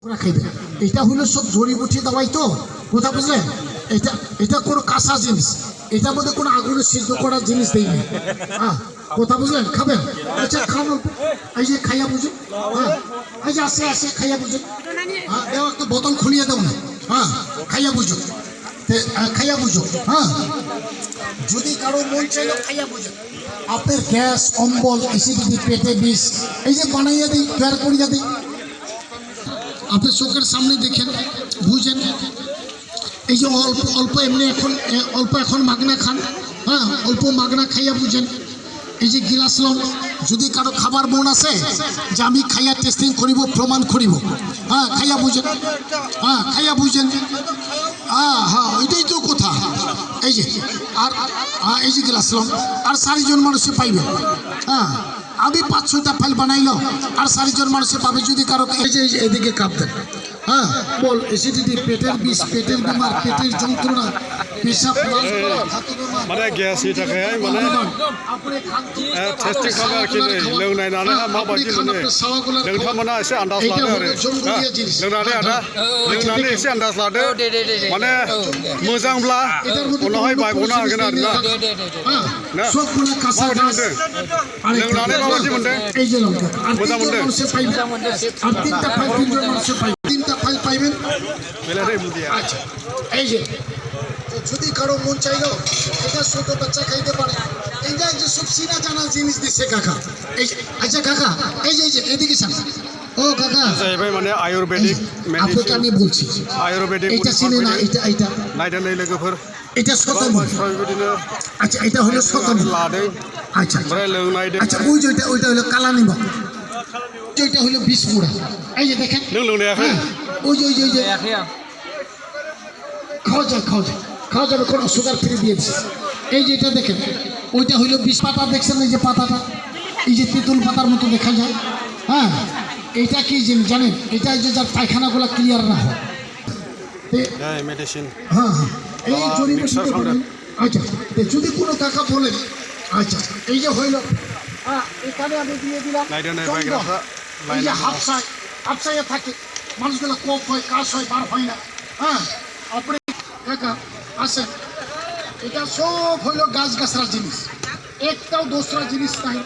খাইবে এটা হলো সব জড়িবুটি দাওয়াই তো কথা বুঝলেন এটা এটা কোনো কাঁচা জিনিস এটার মধ্যে কোনো আগুনে সিদ্ধ করার জিনিস দেয়নি হ্যাঁ কথা বুঝলেন খাবেন আচ্ছা খাওয়ান এই যে খাইয়া বুঝুন হ্যাঁ এই যে আসে আসে খাইয়া বুঝুন হ্যাঁ দেও একটা বোতল খুলিয়ে দাও না হ্যাঁ খাইয়া বুঝো খাইয়া বুঝো হ্যাঁ যদি কারো মন চাইলো খাইয়া বুঝো আপনার গ্যাস অম্বল অ্যাসিডিটি পেটে বিষ এই যে বানাইয়া দিই তৈরি করিয়া দিই আপনার চোখের সামনে দেখেন বুঝেন এই যে অল্প অল্প এমনি এখন মাগনা খান হ্যাঁ অল্প মাগনা খাইয়া বুঝেন এই যে গিলাস লন যদি কারো খাবার মন আছে যে আমি খাইয়া টেস্টিং করিব প্রমাণ করিব হ্যাঁ খাইয়া বুঝেন হ্যাঁ হ্যাঁ ওইটাই তো কথা এই যে আর এই যে গিলাস লন আর 4 জন মানুষে পাইবে হ্যাঁ আমি 5-6টা ফাইল বানাইলো আর 4 জন মানুষে পাবে যদি কারো এই যে এদিকে কাপ দেন হ্যাঁ বল অ্যাসিডিটি পেটের বিষ পেটের বিমার পেটের যন্ত্রণা পেশাব মানে গ্যাস এটা খায় মানে টেস্টিং খাবার কি लोंनायनानै माबायदि मोनो नोंथांमोना एसे आन्दाज लादो आरो लोंनानै एसे आन्दाज लादो माने मोजांब्ला उनावहाय बायबावनो हागोन आरो ना सबগুলো কাঁচা গাছ लोंनानै माबायदि मोनदों এই যে मोजां मोनदों আর 3টা ফাইল 3 জন মানুষে পাইবে 3টা ফাইল পাইবেন আচ্ছা এই যে যদি কারো মন চাইলো এটা ছোট বাচ্চা খাইতে পারে এইটা যে সব সিনা জানা জিনিস দিচ্ছে কাকা এই আচ্ছা কাকা এই যে এদিকে সামনে ও কাকা जाहैबाय माने आयुर्वेदिक আপনাকে আমি বলছি आयुर्वेदिक এটা চিনে না এটা नायदानै लोगोफोर এটা শতম আচ্ছা এটা হলো শতম लादों আচ্ছা ओमफ्राय लोंनायदों আচ্ছা ওইটা হলো কালা নিব ওইটা হলো বিষ মুড়া এই যে দেখেন नों लोंनायाखै ওই যে খাওয়া যাবে কোনো সুগার ফ্রি দিয়েছে এই যে এটা দেখেন ওইটা হইলো 20 পাতা দেখছেন এই যে পাতাটা এই যে তেঁতুল পাতার মতো দেখা যায় হ্যাঁ এটা কি জিনিস জানেন এটা যে যার পায়খানাগুলো ক্লিয়ার না হয় মেডিসিন হ্যাঁ এই জড়িবুটি আচ্ছা যদি কোনো কাকা বলেন আচ্ছা এই যে হইল হ্যাঁ এখানে আমি দিয়ে দিলাম এই যে হাফসায় থাকে মানুষগুলো কফ হয় কাশ হয় বার হয় না হ্যাঁ আপনি কাকা আসেন এটা সব হইল গাছ গাছরা জিনিস একটাও দোসরা জিনিস নাই